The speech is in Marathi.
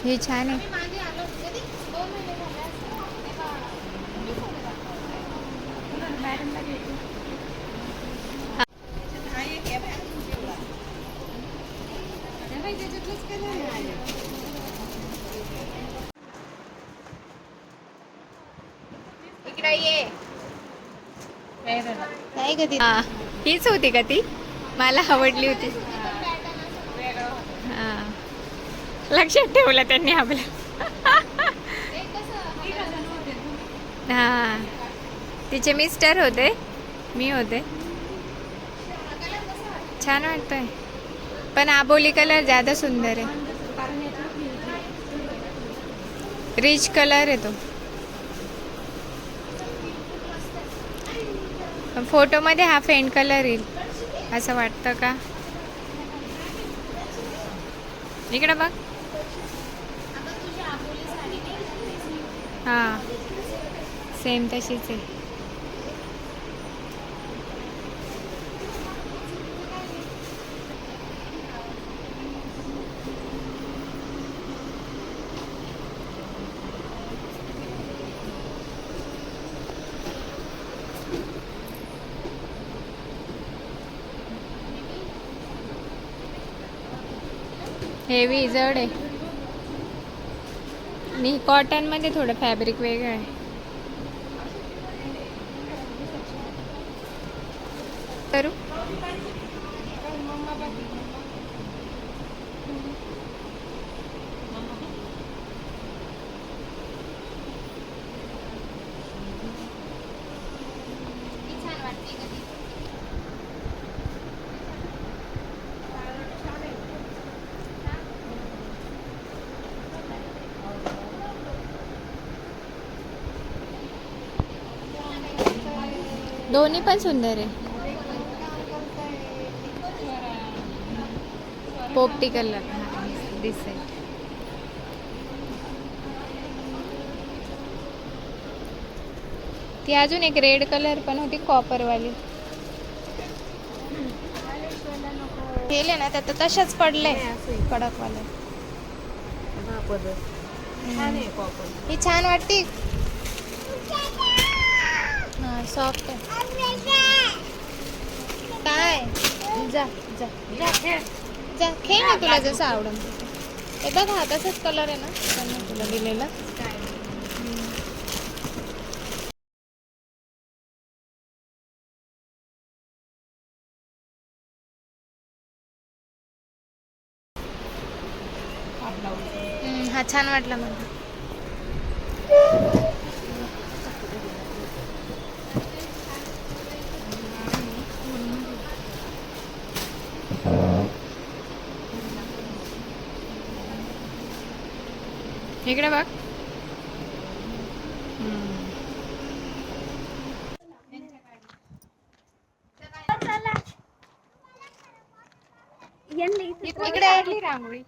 हे छान आहे. इकडे ये. नाही कधी हीच होती का ती? मला आवडली होती. हा, लक्षात ठेवलं त्यांनी आपलं. हा, तिचे मिस्टर होते, मी होते. छान वाटतंय, पण आबोली कलर ज्यादा सुंदर आहे. रिच कलर आहे तो. फोटो मध्ये हा फेंट कलर येईल असं वाटतं का? इकडे बघ. हा, सेम तशीच आहे. हेवी जड आहे आणि कॉटन मध्ये थोडं फॅब्रिक वेगळं आहे. करू दोन्ही पण सुंदर आहे. पोपटी कलर दिसेल. ती अजून एक रेड कलर पण होती, कॉपर वाली. केले ना त्यात तशाच पडले कडक वाले. ही छान वाटते. हा, सॉफ्ट आहे. काय जा जा जा, खेळ ना तुला जसं आवडलं. हे बघ, हा तसाच कलर आहे ना त्यांना तुला दिलेला. हा छान वाटला मला. इकडे बघ. इकडे आणली रांगोळी.